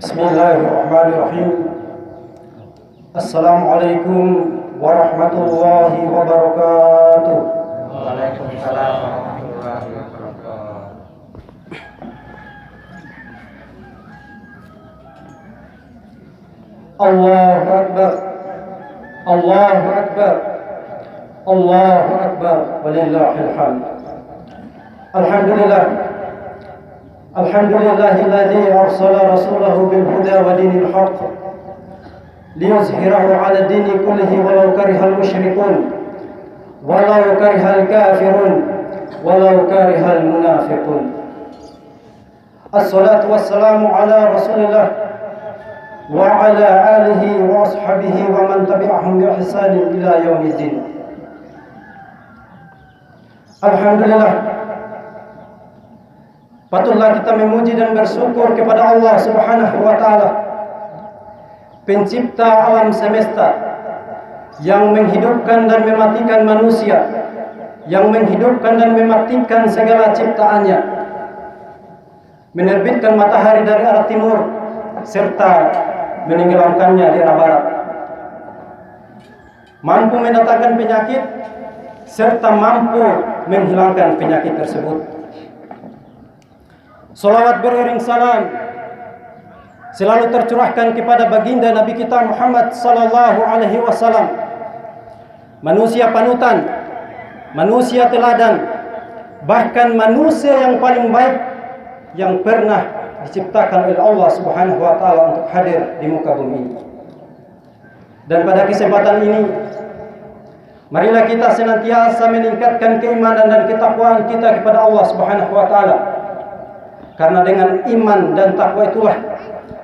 Bismillahirrahmanirrahim. Assalamualaikum warahmatullahi wabarakatuh. Waalaikumsalam warahmatullahi wabarakatuh. Allahu Akbar. Allahu Akbar. Allahu Akbar. Walillahil hamd. Alhamdulillah. Alhamdulillahilladzi arsala rasulahu bil huda wa dinil haqq liyuzhirahu 'ala ad-dini kullihi walau karihal musyrikun walau karihal kafirun walau karihal munafiqun. Assalatu wassalamu ala Rasulillah wa ala alihi wa ashabihi wa man tabi'ahum bi ihsanin ila yaumiddin. Alhamdulillah, patutlah kita memuji dan bersyukur kepada Allah Subhanahu wa taala, pencipta alam semesta, yang menghidupkan dan mematikan manusia, yang menghidupkan dan mematikan segala ciptaannya, menerbitkan matahari dari arah timur serta menenggelamkannya di arah barat, mampu mendatangkan penyakit serta mampu menghilangkan penyakit tersebut. Salawat beriring salam selalu tercurahkan kepada baginda Nabi kita Muhammad sallallahu alaihi wasallam, manusia panutan, manusia teladan, bahkan manusia yang paling baik yang pernah diciptakan oleh Allah Subhanahu wa taala untuk hadir di muka bumi. Dan pada kesempatan ini, marilah kita senantiasa meningkatkan keimanan dan ketakwaan kita kepada Allah Subhanahu wa taala. Karena dengan iman dan takwa itulah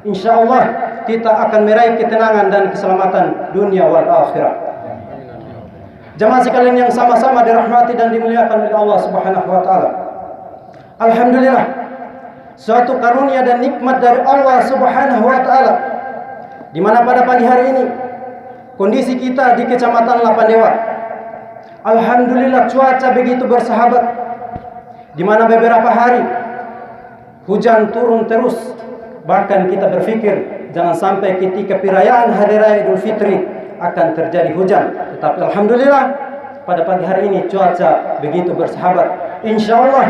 insyaallah kita akan meraih ketenangan dan keselamatan dunia wal akhirah. Jemaah sekalian yang sama-sama dirahmati dan dimuliakan oleh Allah Subhanahu wa taala. Alhamdulillah, suatu karunia dan nikmat dari Allah Subhanahu wa taala, di mana pada pagi hari ini kondisi kita di Kecamatan Lapandewa, alhamdulillah cuaca begitu bersahabat, di mana beberapa hari hujan turun terus. Bahkan kita berpikir jangan sampai ketika perayaan Hari Raya Idul Fitri akan terjadi hujan. Tetapi alhamdulillah pada pagi hari ini cuaca begitu bersahabat. Insyaallah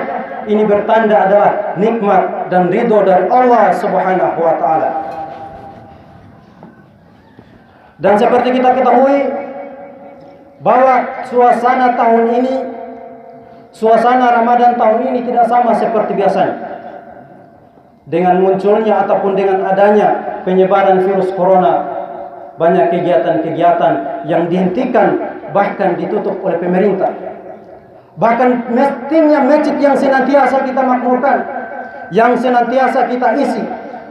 ini bertanda adalah nikmat dan ridho dari Allah Subhanahu wa taala. Dan seperti kita ketahui bahwa suasana tahun ini, suasana Ramadan tahun ini tidak sama seperti biasanya. Dengan munculnya ataupun dengan adanya penyebaran virus corona, banyak kegiatan-kegiatan yang dihentikan bahkan ditutup oleh pemerintah. Bahkan mestinya masjid yang senantiasa kita makmurkan, yang senantiasa kita isi,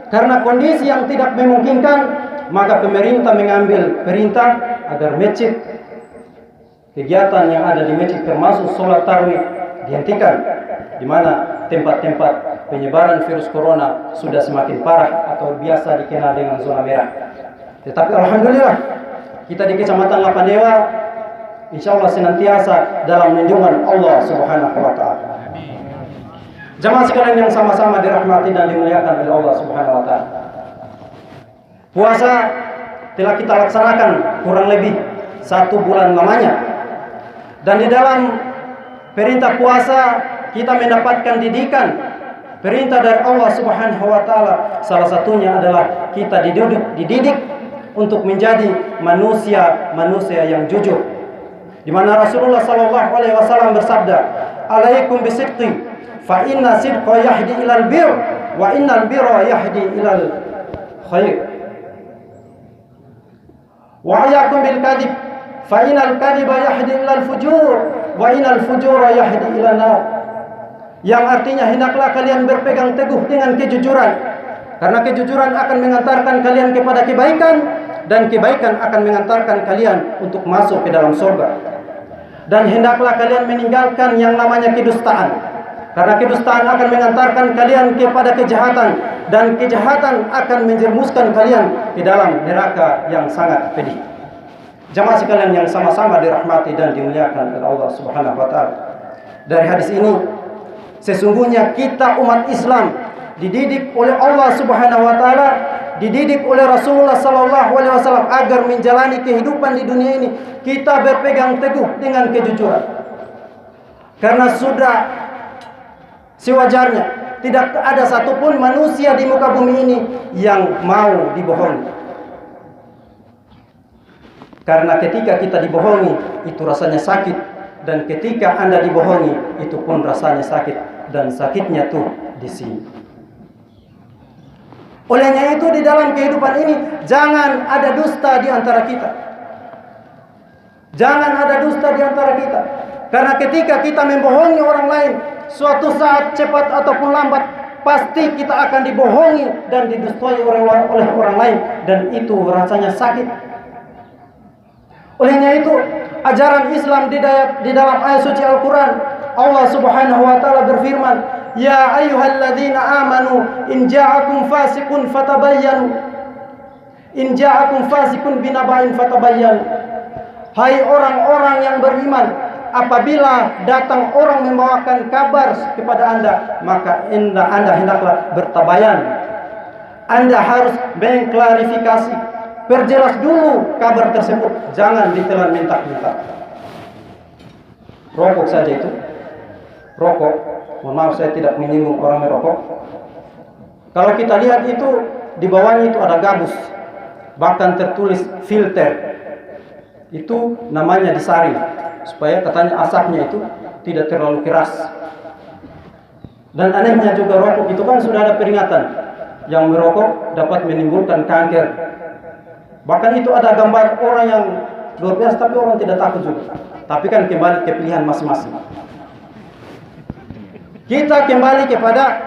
karena kondisi yang tidak memungkinkan, maka pemerintah mengambil perintah agar masjid, kegiatan yang ada di masjid termasuk sholat tarawih dihentikan, di mana tempat-tempat penyebaran virus corona sudah semakin parah atau biasa dikenal dengan zona merah. Tetapi alhamdulillah kita di Kecamatan Lapandewa insyaallah senantiasa dalam lindungan Allah Subhanahu wa taala. Jemaah sekalian yang sama-sama dirahmati dan dimuliakan oleh Allah Subhanahu wa taala. Puasa telah kita laksanakan kurang lebih 1 bulan lamanya. Dan di dalam perintah puasa kita mendapatkan didikan, perintah dari Allah Subhanahu wa taala. Salah satunya adalah kita dididik untuk menjadi manusia yang jujur. Di mana Rasulullah sallallahu alaihi wasallam bersabda, "Alaikum bisidqi, fa inna sidqa yahdi ilal bir, wa innal birra yahdi ilal khair. Wa ayyakum bil kadhib, fa innal kadhiba yahdi ilal fujur, wa innal fujura yahdi ilan nar." Yang artinya hendaklah kalian berpegang teguh dengan kejujuran, karena kejujuran akan mengantarkan kalian kepada kebaikan, dan kebaikan akan mengantarkan kalian untuk masuk ke dalam surga. Dan hendaklah kalian meninggalkan yang namanya kedustaan, karena kedustaan akan mengantarkan kalian kepada kejahatan, dan kejahatan akan menjerumuskan kalian ke dalam neraka yang sangat pedih. Jemaah sekalian yang sama-sama dirahmati dan dimuliakan oleh Allah Subhanahu wa taala. Dari hadis ini, sesungguhnya kita umat Islam dididik oleh Allah Subhanahu wa taala dididik oleh Rasulullah sallallahu alaihi wasallam agar menjalani kehidupan di dunia ini, kita berpegang teguh dengan kejujuran. Karena sudah sewajarnya tidak ada satupun manusia di muka bumi ini yang mau dibohongi. Karena ketika kita dibohongi, itu rasanya sakit. Dan ketika Anda dibohongi, itu pun rasanya sakit. Dan sakitnya tuh di sini. Olehnya itu di dalam kehidupan ini, jangan ada dusta di antara kita. Jangan ada dusta di antara kita. Karena ketika kita membohongi orang lain, suatu saat cepat ataupun lambat, pasti kita akan dibohongi dan didustai oleh orang lain. Dan itu rasanya sakit. Olehnya itu, ajaran Islam di dalam ayat suci Al-Quran, Allah Subhanahu wa taala berfirman, "Ya ayyuhalladzina amanu in ja'akum fasiqun fatabayyanu." In ja'akum fasiqun binaba'in fatabayyanu. Hai orang-orang yang beriman, apabila datang orang membawakan kabar kepada Anda, maka Anda hendaklah bertabayan. Anda harus mengklarifikasi, perjelas dulu kabar tersebut, jangan ditelan mentah-mentah. Rokok saja itu. Rokok, mohon maaf saya tidak menyinggung orang merokok. Kalau kita lihat itu, di bawahnya itu ada gabus, bahkan tertulis filter. Itu namanya disaring, supaya katanya asapnya itu tidak terlalu keras. Dan anehnya juga rokok itu kan sudah ada peringatan, yang merokok dapat menimbulkan kanker. Bahkan itu ada gambar orang yang luar biasa, tapi orang tidak takut juga. Tapi kan kembali ke pilihan masing-masing. Kita kembali kepada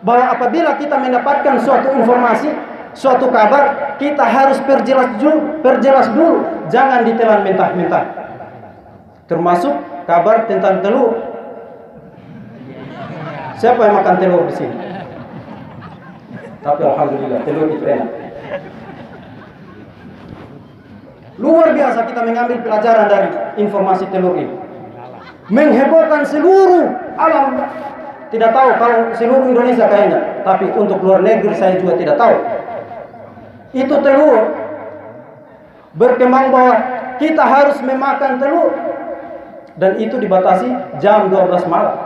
bahwa apabila kita mendapatkan suatu informasi, suatu kabar, kita harus perjelas dulu, jangan ditelan mentah-mentah. Termasuk kabar tentang telur. Siapa yang makan telur di sini? Tapi alhamdulillah telur itu enak. Luar biasa kita mengambil pelajaran dari informasi telur ini. Menghebohkan seluruh alam. Tidak tahu kalau seluruh Indonesia kayaknya, tapi untuk luar negeri saya juga tidak tahu. Itu telur berkembang bahwa kita harus memakan telur, dan itu dibatasi jam 12 malam.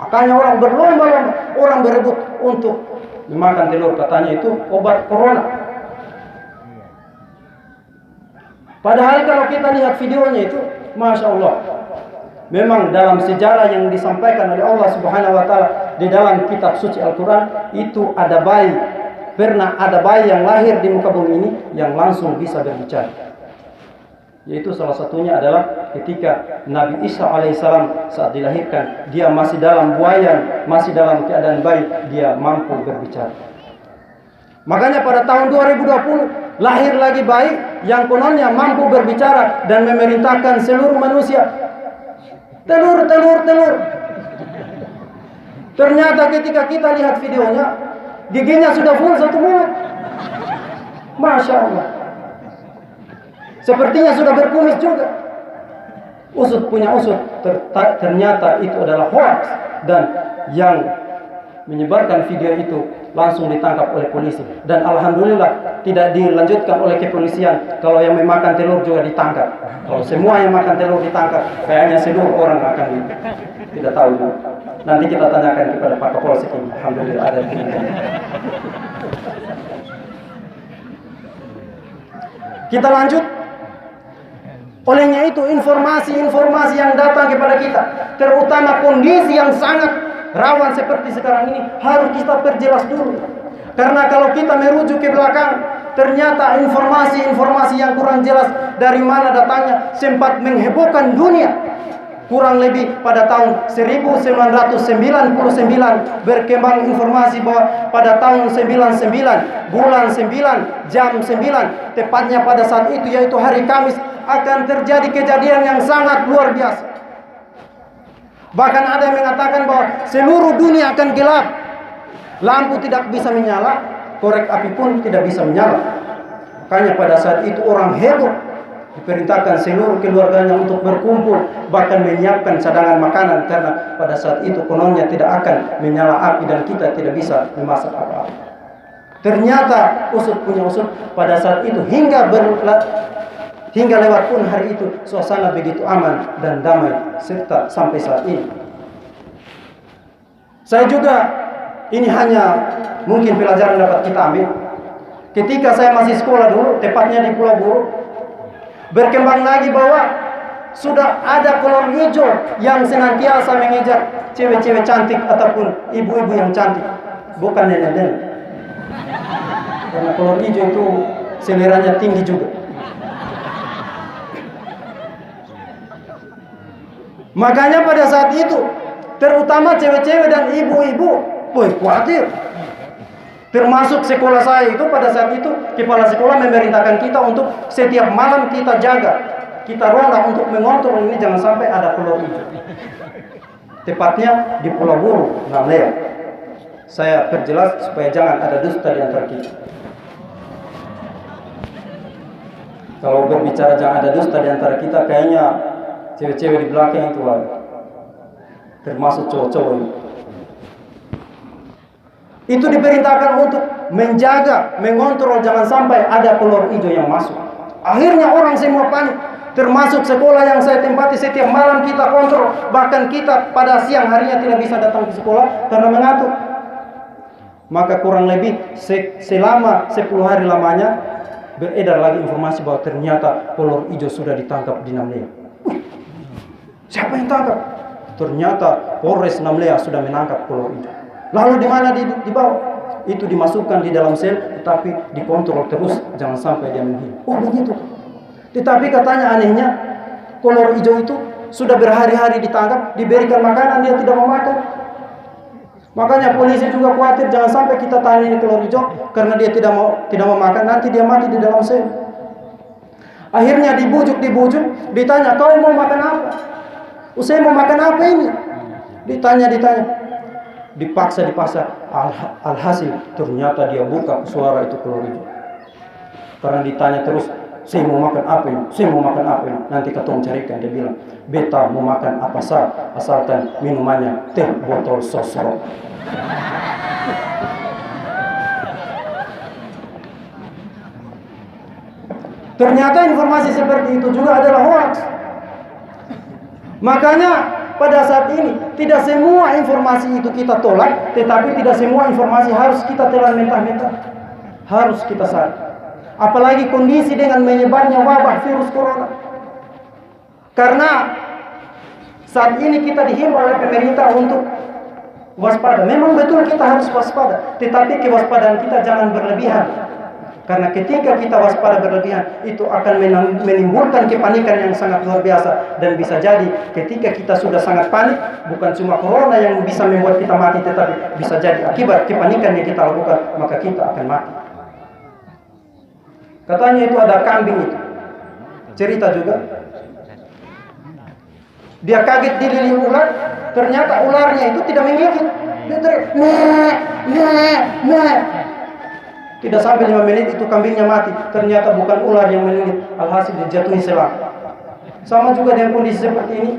Makanya orang berlomba-lomba, orang berebut untuk memakan telur, katanya itu obat corona. Padahal kalau kita lihat videonya itu, Masya Allah, memang dalam sejarah yang disampaikan oleh Allah Subhanahu wa taala di dalam kitab suci Al-Quran, itu ada bayi, pernah ada bayi yang lahir di muka bumi ini yang langsung bisa berbicara. Yaitu salah satunya adalah ketika Nabi Isa alaihissalam saat dilahirkan, dia masih dalam buayan, masih dalam keadaan bayi, dia mampu berbicara. Makanya pada tahun 2020 lahir lagi bayi yang kononnya mampu berbicara dan memerintahkan seluruh manusia. Telur. Ternyata ketika kita lihat videonya, giginya sudah full satu mulut. Masya Allah. Sepertinya sudah berkumis juga. Usut punya usut. Ternyata itu adalah hoax. Dan yang menyebarkan video itu langsung ditangkap oleh polisi. Dan alhamdulillah tidak dilanjutkan oleh kepolisian. Kalau yang memakan telur juga ditangkap. Kalau semua yang makan telur ditangkap, kayaknya seluruh orang akan tidak tahu. Nanti kita tanyakan kepada Pak Kapolsek ini. Alhamdulillah ada. Kita lanjut. Olehnya itu informasi-informasi yang datang kepada kita, terutama kondisi yang sangat rawan seperti sekarang ini, harus kita perjelas dulu. Karena kalau kita merujuk ke belakang, ternyata informasi-informasi yang kurang jelas dari mana datangnya sempat menghebohkan dunia. Kurang lebih pada tahun 1999 berkembang informasi bahwa pada tahun 99, bulan 9, jam 9, tepatnya pada saat itu yaitu hari Kamis, akan terjadi kejadian yang sangat luar biasa. Bahkan ada yang mengatakan bahwa seluruh dunia akan gelap. Lampu tidak bisa menyala, korek api pun tidak bisa menyala. Makanya pada saat itu orang heboh, diperintahkan seluruh keluarganya untuk berkumpul, bahkan menyiapkan cadangan makanan, karena pada saat itu kononnya tidak akan menyala api dan kita tidak bisa memasak apa-apa. Ternyata usut punya usut pada saat itu hingga lewat pun hari itu suasana begitu aman dan damai serta sampai saat ini. Saya juga, ini hanya mungkin pelajaran dapat kita ambil. Ketika saya masih sekolah dulu, tepatnya di Pulau Buru, berkembang lagi bahwa sudah ada kolor hijau yang senantiasa mengejar cewek-cewek cantik ataupun ibu-ibu yang cantik, bukan nenek-nenek. Karena kolor hijau itu seleranya tinggi juga. Makanya pada saat itu, terutama cewek-cewek dan ibu-ibu, khawatir. Termasuk sekolah saya itu pada saat itu, kepala sekolah memerintahkan kita untuk setiap malam kita jaga, kita ronda untuk mengontrol ini jangan sampai ada kolor hijau. Tepatnya di Pulau Buru, Namlea. Saya perjelas supaya jangan ada dusta di antara kita. Kalau berbicara jangan ada dusta di antara kita, kayaknya cewek-cewek di belakang itu ada. Termasuk cowok-cowok itu. Itu diperintahkan untuk menjaga, mengontrol jangan sampai ada kolor hijau yang masuk. Akhirnya orang semua panik. Termasuk sekolah yang saya tempati, setiap malam kita kontrol. Bahkan kita pada siang harinya tidak bisa datang ke sekolah karena mengantuk. Maka kurang lebih selama 10 hari lamanya beredar lagi informasi bahwa ternyata kolor hijau sudah ditangkap di Namlea. Siapa yang tangkap? Ternyata Polres Namlea sudah menangkap kolor hijau. Lalu di mana dibawa? Itu dimasukkan di dalam sel, tetapi dikontrol terus, jangan sampai dia menghilang. Oh begitu. Tetapi katanya anehnya, kolor hijau itu sudah berhari-hari ditangkap, diberikan makanan, dia tidak mau makan. Makanya polisi juga khawatir jangan sampai kita tahan ini kolor hijau karena dia tidak mau makan, nanti dia mati di dalam sel. Akhirnya dibujuk, ditanya, kau mau makan apa? Saya mau makan apa ini? Ditanya. Dipaksa. Alhasil ternyata dia buka suara itu kolor hijau. Karena ditanya terus, saya mau makan apa ini? Saya mau makan apa ini? Nanti ketong carikan, dia bilang, beta mau makan apa saja, asalkan minumannya teh botol sosro. Ternyata informasi seperti itu juga adalah hoax. Makanya pada saat ini tidak semua informasi itu kita tolak, tetapi tidak semua informasi harus kita telan mentah-mentah. Harus kita sadar. Apalagi kondisi dengan menyebarnya wabah virus corona. Karena saat ini kita dihimbau oleh pemerintah untuk waspada. Memang betul kita harus waspada, tetapi kewaspadaan kita jangan berlebihan. Karena ketika kita waspada berlebihan, itu akan menimbulkan kepanikan yang sangat luar biasa. Dan bisa jadi ketika kita sudah sangat panik, bukan cuma corona yang bisa membuat kita mati, tetapi bisa jadi akibat kepanikan yang kita lakukan, maka kita akan mati. Katanya itu ada kambing itu. Cerita juga. Dia kaget dililit ular, ternyata ularnya itu tidak menggigit. Dia teriak, "Meh." Tidak sampai 5 menit itu kambingnya mati. Ternyata bukan ular yang menggigit, alhasil dijatuhi selang. Sama juga dengan kondisi seperti ini.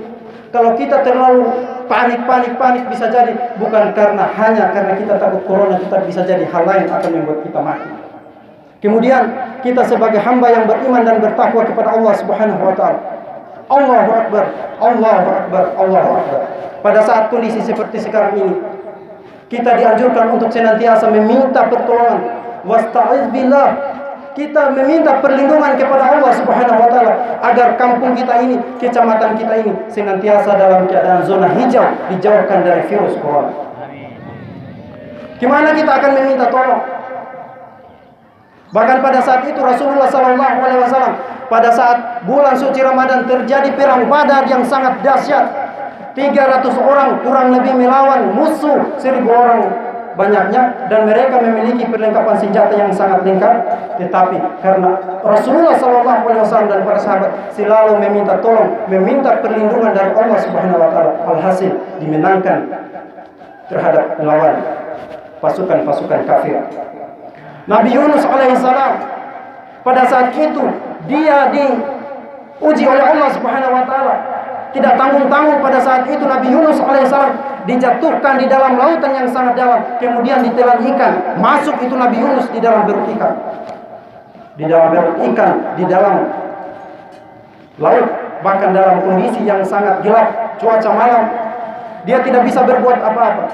Kalau kita terlalu panik bisa jadi bukan hanya karena kita takut corona, tetapi bisa jadi hal lain akan membuat kita mati. Kemudian kita sebagai hamba yang beriman dan bertakwa kepada Allah Subhanahu wa taala. Allahu Akbar, Allahu Akbar, Allahu Akbar. Pada saat kondisi seperti sekarang ini, kita dianjurkan untuk senantiasa meminta pertolongan. Wasta'iz billah. Kita meminta perlindungan kepada Allah Subhanahu wa taala agar kampung kita ini, kecamatan kita ini senantiasa dalam keadaan zona hijau, dijauhkan dari virus corona. Gimana kita akan meminta tolong? Bahkan pada saat itu Rasulullah SAW pada saat bulan suci Ramadan terjadi perang Badar yang sangat dahsyat. 300 orang kurang lebih melawan musuh 1000 orang banyaknya, dan mereka memiliki perlengkapan senjata yang sangat lengkap. Tetapi karena Rasulullah SAW dan para sahabat selalu meminta tolong, meminta perlindungan dari Allah Subhanahu wa taala, alhasil dimenangkan terhadap melawan pasukan-pasukan kafir. Nabi Yunus alaihissalam pada saat itu dia diuji oleh Allah Subhanahu wa taala. Tidak tanggung-tanggung pada saat itu Nabi Yunus alaihissalam dijatuhkan di dalam lautan yang sangat dalam, kemudian ditelan ikan. Masuk itu Nabi Yunus di dalam perut ikan. Di dalam perut ikan, di dalam laut, bahkan dalam kondisi yang sangat gelap, cuaca malam. Dia tidak bisa berbuat apa-apa.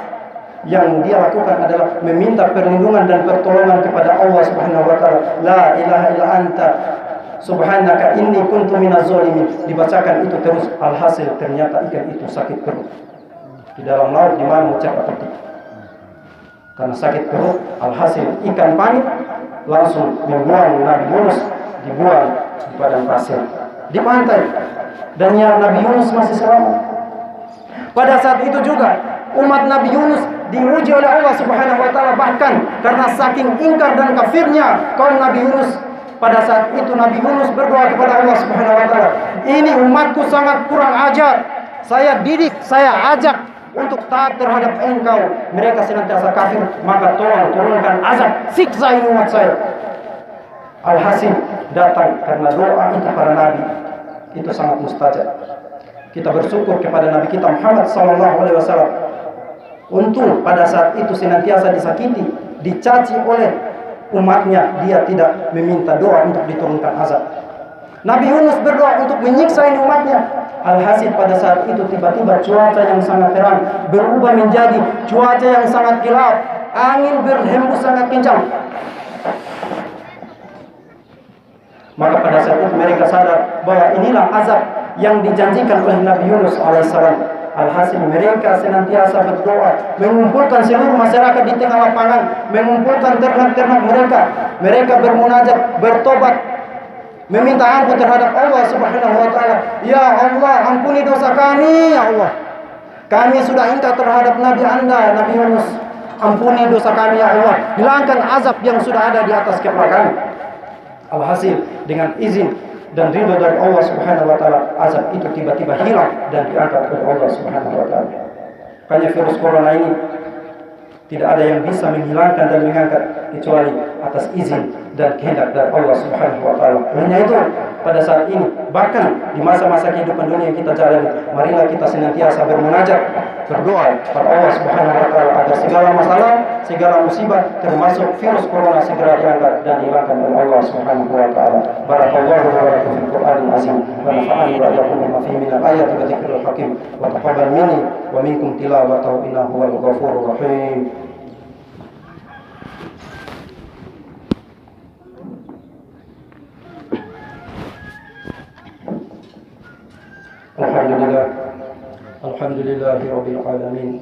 Yang dia lakukan adalah meminta perlindungan dan pertolongan kepada Allah Subhanahu wa taala. La ilaha illa anta subhanaka inni kuntu minaz zalimin. Dibacakan itu terus, alhasil ternyata ikan itu sakit perut. Di dalam laut di mana ucap petik. Karena sakit perut, alhasil ikan panik langsung membuang Nabi Yunus, dibuang di padang pasir, di pantai. Dan ya Nabi Yunus masih selamat. Pada saat itu juga umat Nabi Yunus diuji oleh Allah Subhanahu wa taala, bahkan karena saking ingkar dan kafirnya kaum Nabi Yunus. Pada saat itu Nabi Yunus berdoa kepada Allah Subhanahu wa taala, "Ini umatku sangat kurang ajar. Saya didik, saya ajak untuk taat terhadap Engkau. Mereka senantiasa kafir, maka tolong turunkan azab, siksa ini umat saya." Alhasil datang karena doa itu para nabi itu sangat mustajab. Kita bersyukur kepada Nabi kita Muhammad SAW. Untung pada saat itu senantiasa disakiti, dicaci oleh umatnya, dia tidak meminta doa untuk diturunkan azab. Nabi Yunus berdoa untuk menyiksa ini umatnya. Alhasil pada saat itu tiba-tiba cuaca yang sangat terang berubah menjadi cuaca yang sangat gelap. Angin berhembus sangat kencang. Maka pada saat itu mereka sadar bahwa inilah azab yang dijanjikan oleh Nabi Yunus alaihissalam. Alhasil mereka senantiasa berdoa, mengumpulkan seluruh masyarakat di tengah lapangan, mengumpulkan ternak-ternak mereka. Mereka bermunajat, bertobat, meminta ampun terhadap Allah Subhanahu wa taala. Ya Allah, ampuni dosa kami, ya Allah. Kami sudah ingkar terhadap Nabi Anda, Nabi Yunus. Ampuni dosa kami, ya Allah. Hilangkan azab yang sudah ada di atas kepala kami. Alhasil dengan izin dan ridho dari Allah Subhanahu wa taala, azab itu tiba-tiba hilang dan diangkat oleh Allah Subhanahu wa taala. Makanya virus corona ini tidak ada yang bisa menghilangkan dan mengangkat kecuali atas izin dan kehendak dari Allah Subhanahu wa taala. Hanya itu pada saat ini, bahkan di masa-masa kehidupan dunia yang kita jalani, marilah kita senantiasa bermunajat, berdoa kepada Allah Subhanahu wa taala agar segala masalah, segala musibah termasuk virus corona segera diangkat dan dihilangkan oleh Allah Subhanahu wa taala. Barakallahu wa lakum fil Qur'anil azim wa nafa'ani wa iyyakum bima fihi min al-ayati wa dzikril hakim wa taqabbal minni wa minkum tilawatahu innahu huwal ghafurur rahim. Alhamdulillahi Rabbil Alamin.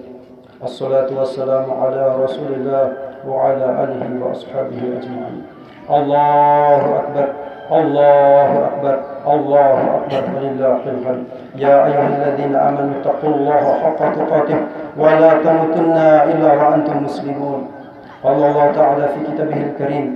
Assalatu wassalamu ala Rasulillah wa ala alihi wa ashabihi ajma'in. Allahu Akbar, Allahu Akbar, Allahu Akbar, walillahil hamd. Ya ayyuhalladzina amanu taqullaha haqqa tuqatih wa la tamutunna illa wa antum muslimun. Qala Allah ta'ala fi kitabihil karim,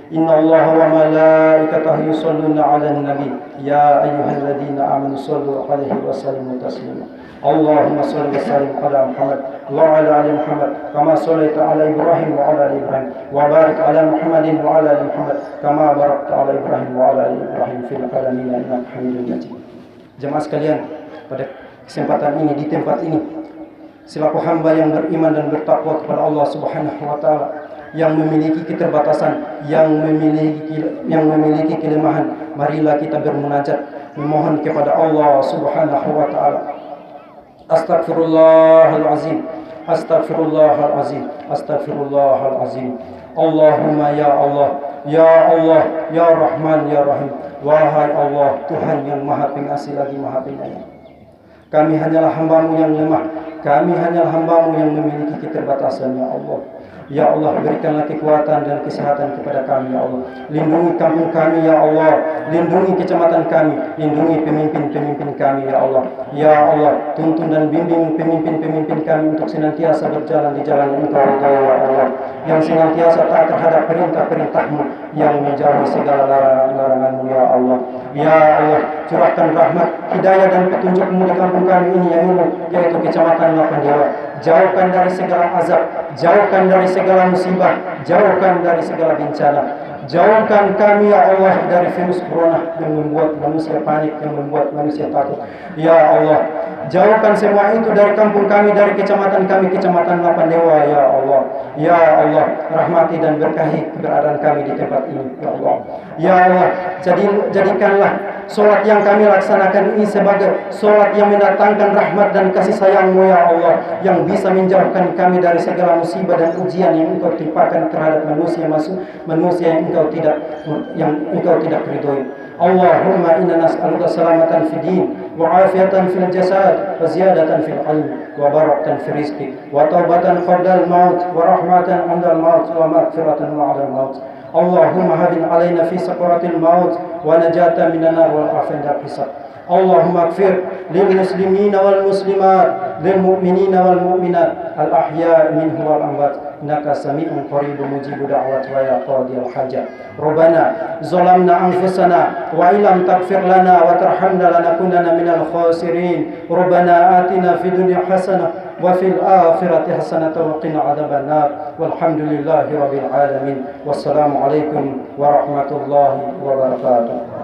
Inna Allah wa malaikatahu yusalluna 'alan nabi ya ayyuhalladzina amanu sallu 'alaihi wa sallimu taslima. Allahumma salli wa sallim ala Muhammad wa ala ali Muhammad kama sallaita ala Ibrahim wa ala ali Ibrahim wa barik ala Muhammadin wa ala ali Muhammad kama barakta ala Ibrahim wa ala ali Ibrahim fil alamin innaka Hamidum Majid. Jemaah sekalian, pada kesempatan ini di tempat ini selaku hamba yang beriman dan bertakwa kepada Allah Subhanahu wa taala, yang memiliki keterbatasan, yang memiliki kelemahan, marilah kita bermunajat memohon kepada Allah Subhanahu wa taala. Astaghfirullahalazim, astaghfirullahalazim, astaghfirullahalazim. Allahumma ya Allah, ya Allah, ya Rahman, ya Rahim. Wahai Allah, Tuhan yang Maha Pengasih lagi Maha Penyayang. Kami hanyalah hamba-Mu yang lemah, kami hanyalah hamba-Mu yang memiliki keterbatasan, ya Allah. Ya Allah, berikanlah kekuatan dan kesehatan kepada kami, ya Allah. Lindungi kampung kami, ya Allah. Lindungi kecamatan kami, lindungi pemimpin-pemimpin kami, ya Allah. Ya Allah, tuntun dan bimbing pemimpin-pemimpin kami untuk senantiasa berjalan di jalan Engkau, ya Allah. Yang senantiasa taat terhadap perintah-perintah-Mu, yang menjauhi segala larangan-larangan-Mu, ya Allah. Ya Allah, curahkan rahmat, hidayah dan petunjuk-Mu di kampung kami ini, ya Allah, yaitu kecamatan Lapandewa. Jauhkan dari segala azab, jauhkan dari segala musibah, jauhkan dari segala bencana. Jauhkan kami ya Allah dari virus corona yang membuat manusia panik, yang membuat manusia takut. Ya Allah, jauhkan semua itu dari kampung kami, dari kecamatan kami, kecamatan Lapandewa. Ya Allah, ya Allah, rahmati dan berkahi keberadaan kami di tempat ini. Ya Allah, ya Allah, jadikanlah solat yang kami laksanakan ini sebagai solat yang mendatangkan rahmat dan kasih sayang-Mu ya Allah, yang bisa menjauhkan kami dari segala musibah dan ujian yang Engkau timpakan terhadap manusia yang Engkau tidak ridhoi. Allahumma inna nas'aluka salamatan fid din wa afiatan fil jasad wa ziyadatan fil ilm wa barakatan fil rizqi wa taubatan qabla al-maut wa rahmatan 'inda al-maut wa maghfiratan 'inda al-maut. Allahumma hadin alaina fi sakaratil maut wa najata minan nar wal afiyatan hisab. Allahumma ighfir lil muslimina wal muslimat lil mu'minina wal mu'minat al ahya'i minhum wal amwat innaka sami'un qaribun mujibu da'wat wa ya qadiyal hajat. Rabbana zalamna anfusana wa illam taghfir lana wa tarhamna lanakunanna minal khasirin. Rabbana atina fid dunya hasanah wa fil akhirati hasanatan wa qina adzabannar. Walhamdulillahi rabbil alamin. Wassalamu alaikum warahmatullahi wabarakatuh.